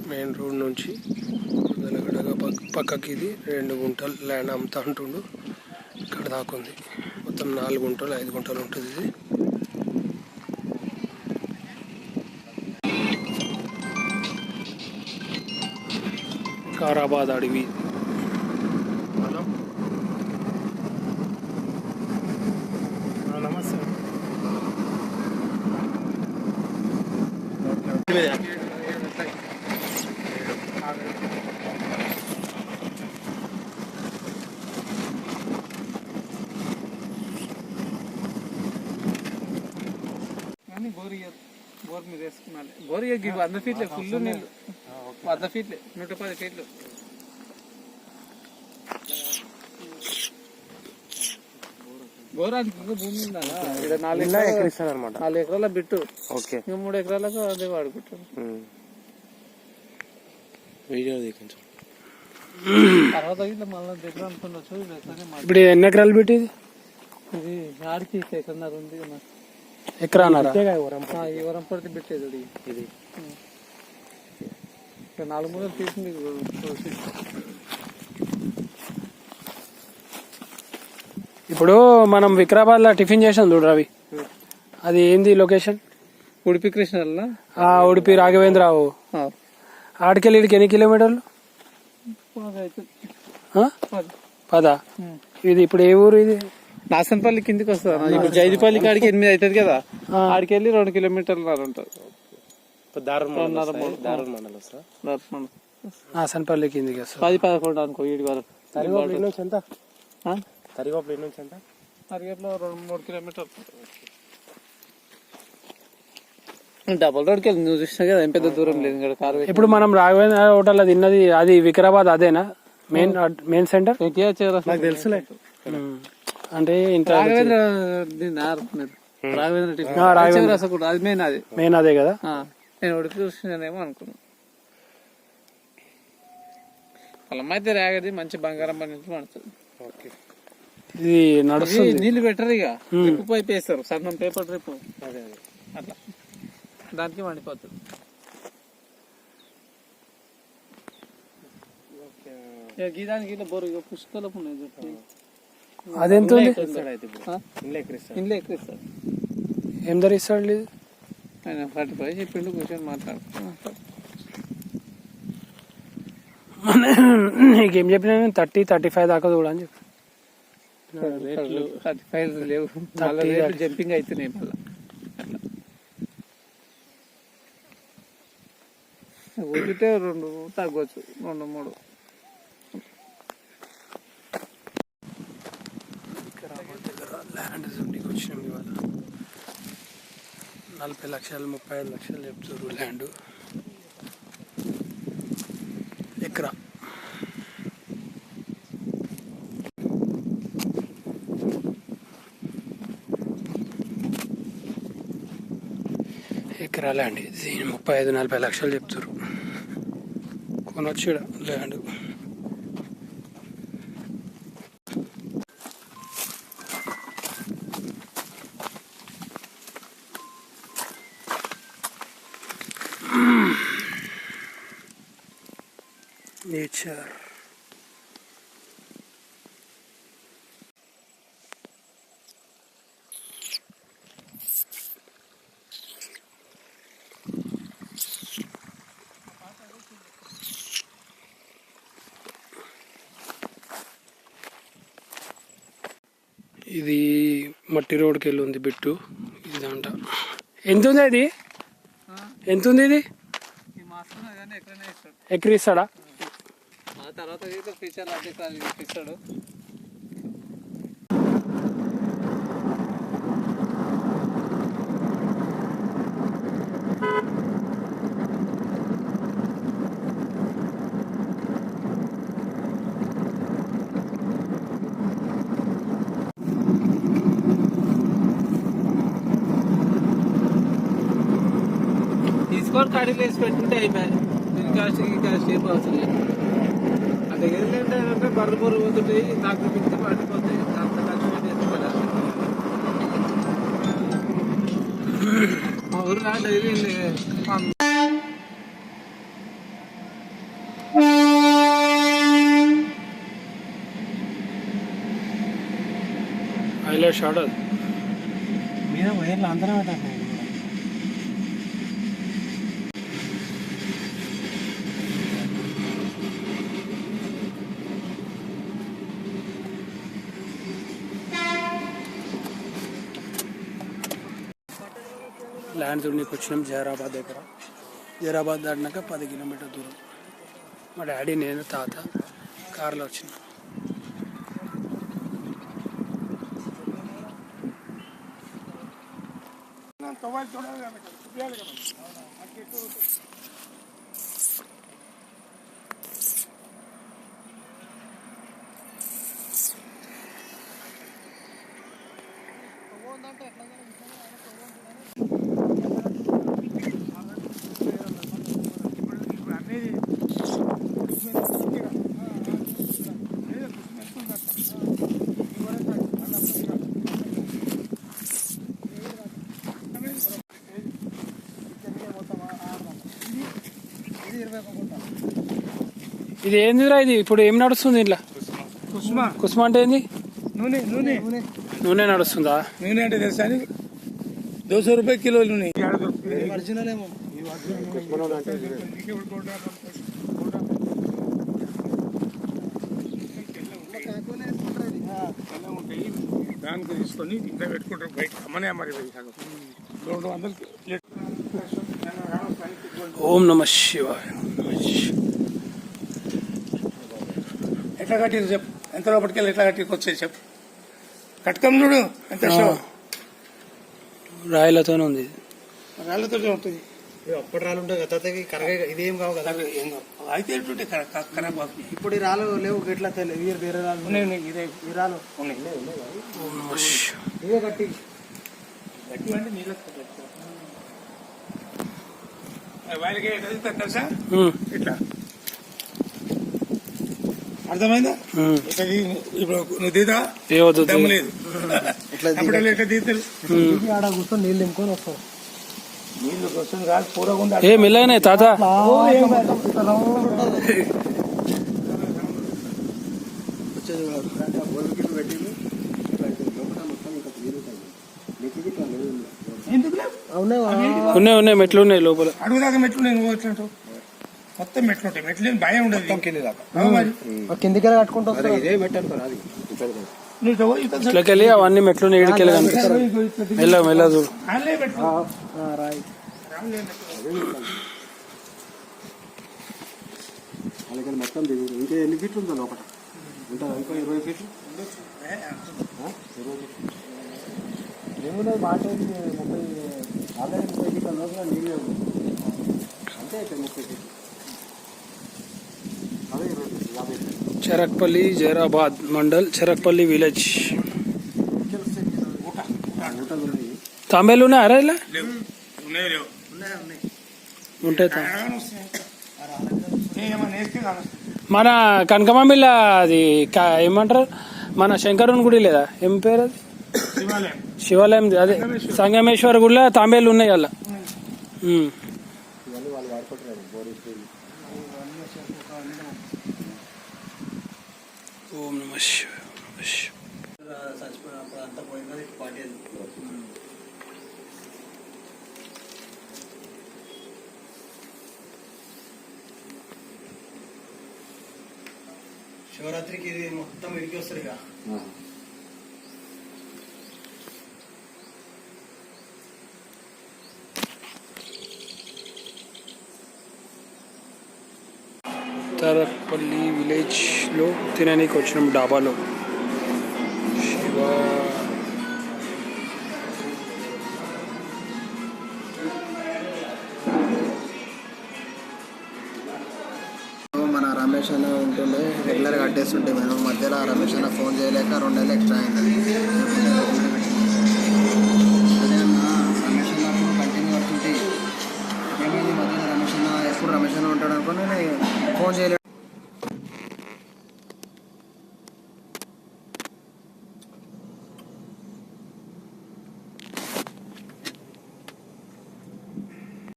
Main road నుంచి మొదలగడగా పక్కకి ఇది 2 గుంటలు ల్యాండ్ అమ్ముతా అంటుండు. ఇక్కడ దాకా ఉంది. మొత్తం 4 గుంటలు 5 గుంటలు ఉంటుంది ఇది. కారాబాద్ అడవి. నమస్తే. బోర్ మీద వేసుకున్నాను. బోర్ 100 ఫీట్లే ఫుల్ నీళ్ళు. 100 ఫీట్లే 110 ఫీట్లు. బోరానికి ఇంకా భూమి ఉండాలా? 4 ఎకరాల బిట్టు. ఓకే. 3 ఎకరాలకు అదే వాడుకుంటాం. తర్వాత ఇట్లా మళ్ళీ దగ్గర అనుకున్నచ్చు. ఇప్పుడు ఎన్ని ఎకరాలు పెట్టి ఇది ఆడికి ఎకరన్నర ఉంది. ఎకరాన్నర ఈ వరం పడితే పెట్టేది ఇది 4 మూలలు తీసింది. ఇప్పుడు మనం వికారాబాద్ లో టిఫిన్ చేసాం చూడు రవి, అది ఏంది లొకేషన్? ఉడిపి కృష్ణ, ఉడిపి రాఘవేంద్రరావు. ఆడికెళ్ళి ఇడికి ఎన్ని కిలోమీటర్లు? 10. ఇది ఇప్పుడు ఏ ఊరు? ఇది నాసన్పల్లి కిందికి వస్తుంది. ఇప్పుడు జైదిపల్లి కాడికి 8 అవుతుంది కదా, ఆడికెళ్ళి 2 కిలోమీటర్లు ఉంటుంది. నాసన్పల్లి కిందికి 10-11 అనుకో. 7 వరకు తరిగట్లో 2-3 కిలోమీటర్లు. డబుల్ రోడ్కి వెళ్ళి నువ్వు చూసినా కదా, ఏం పెద్ద దూరం లేదు ఇక్కడ. కారు ఇప్పుడు మనం రాఘవేంద్ర హోటల్ తిన్నది అది వికారాబాద్ అదేనా మెయిన్ సెంటర్? నాకు తెలుసులే. అంటే రాఘవేంద్ర అది మెయిన్ అదే కదా. నేను ఉడిపి చూసినానేమో అనుకున్నా. పొలం అయితే రాగది మంచి బంగారం పండించి పడుతుంది. ఇది నడుస్తుంది. నీళ్లు పెట్టరు, ఇక ట్రిప్ పైపు వేస్తారు. సన్నం పేపర్ ట్రిప్ అట్లా దానికి మండిపోతుంది. గీదానికి ఇట్లా బోరు పుష్కలకు ఉన్నాయి. అదెంత ఇంట్లో ఎక్కిస్తాడు. ఏం ధరిస్తాడు? లేదు ఆయన 45 చెప్పిండు. కూర్చొని మాట్లాడుతున్నాం. నీకేం చెప్పినా 30-35 దాకా చూడని చెప్పి. 35 లేవు, జంపింగ్ అవుతున్నాయి మళ్ళీ. అట్లా ఊరితే 2 తగ్గవచ్చు, 2-3. ల్యాండ్ జోన్కి వచ్చినాం ఇవాళ. 40 లక్షలు 35 లక్షలు చెప్తారు ల్యాండ్ ఎకరా. ఎకరా ల్యాండ్ ఇది 35-40 లక్షలు చెప్తారు. కొనొచ్చు ల్యాండ్. నేచర్. ఇది మట్టి రోడ్కి వెళ్ళి ఉంది బిట్టు. ఇది అంట ఎంత ఉంది? అది ఎంత ఉంది? ఇది ఎక్కిరిస్తాడా? తర్వాత ఫీచర్ ఇస్తాడు. తీసుకొని కడిగి వేసి పెట్టుకుంటే అయిపోయాయి. దీనికి షేప్ అవసరం లేదు. అది ఏంటంటే బర్రె పోతుంటాయి, నాకు పిక్కి పడిపోతాయి. అంత కష్టం చేసుకోవాలి. మా ఊరు డైరీ హైలైట్ షాట్ అది. మీద వైర్లు అందరం పెట్టాలి. ల్యాండ్ చూడడానికి వచ్చినాం జైరాబాద్ దగ్గర. జైరాబాద్ దాటినాక 10 కిలోమీటర్ దూరం. మా డాడీ, నేను, తాత కార్లో వచ్చినాం. ఇది ఏందిరా? ఇది ఇప్పుడు ఏం నడుస్తుంది ఇట్లా? కుసుమ అంటే ఏంది? నూనె నూనె నూనె నడుస్తుందా? నూనె అంటే తెలుసా? 200 రూపాయలు కిలో నూనె. దానికి తీసుకొని ఇంత పెట్టుకుంటారు బయట అమ్మనే మరి 200. ఓం నమ శివాయ. ఎట్లా కట్టిరు చెప్పు? ఎంత లోపలికి వెళ్ళి ఎట్లా కట్టికి వచ్చేది చెప్పు? కట్కం చూడు ఎంత రాయలతోనే ఉంది. రాళ్ళతో ఉంటుంది. అప్పటి రాళ్ళు ఉంటాయి కదా తాతకి కరగ ఇదేం కావు కదా. అయితే ఎట్లుంటే ఖరాబ్ అవుతుంది. ఇప్పుడు ఈ రాళ్ళు లేవు ఎట్లా వేరే రాళ్ళు ఉన్నాయి. ఇదే ఈ రాళ్ళు ఉన్నాయి. ఓం నమ శివాయ. ఇవే కట్టి గట్టి అంటే నీళ్ళ వాళ్ళకి ఎట్లా తెలుసా? ఇట్లా అర్థమైందా? ఇప్పుడు నువ్వు తీదా దమ్ము లేదు. అప్పుడు ఎట్లా తీస్తారు? ఆడ కూర్చొని నీళ్ళు నింపుకొని వస్తాం. నీళ్ళు కోసం కాదు పూరకుండా ఏ మెల్లగానే తాత. ఉన్నాయి ఉన్నాయి మెట్లు ఉన్నాయి లోపల. అడుగు దాకా మెట్లు ఉన్నాయి. నువ్వు వచ్చినట్టు మొత్తం మెట్లు ఉంటాయి. మెట్లు భయం ఉండదు. కిందికి కట్టుకుంటా ఇట్లకి వెళ్ళి అవన్నీ మెట్లు నీడికెళ్ళి కనిపిస్తాయి. మెల్ల మెల్ల చూడు. మొత్తం ఇంకా ఎన్ని ఫీట్లు ఉందో లోపల? ఉంటుంది ఇంకో 20 ఫీట్లు. ఏమున్నది మాట 30 ఆల్రెడీ 30 ఫీట్ల లోపల నీళ్ళు అంతే. 30 ఫీట్లు అదే 50 ఫీట్లు. చెరక్పల్లి, జైరాబాద్ మండల్, చెరక్పల్లి విలేజ్. తాంబేలు ఉన్నాయి అరే ఇలా ఉంటాయి. మన కనకమామిల్ల అది ఏమంటారు, మన శంకరుని గుడి లేదా, ఏం పేరు అది? శివాలయం. అదే సంగమేశ్వర గుడిలో తాంబేలు ఉన్నాయి అలా. ఓం నమ శివాయ. శివరాత్రికి ఇది మొత్తం ఇడికి వస్తారు ఇక. చెరక్పల్లి విలేజ్ లో తినడానికి వచ్చినాం డాబాలో. శివ మన రమేష్ అన్న ఉంటుండే రెగ్యులర్గా కట్టేస్తుంటే మేము మధ్యలో రమేష్ అన్న ఫోన్ చేయలేక 2 నెలలు ఎక్స్ట్రా అయింది. అదే అన్న రమేష్ అన్న కంటిన్యూ కడుతుంటే ఏమైంది మధ్యలో రమేష్ అన్న ఎప్పుడు రమేష్ అన్న ఉంటాడు అనుకుని నేను ఫోన్ చేయలేదు.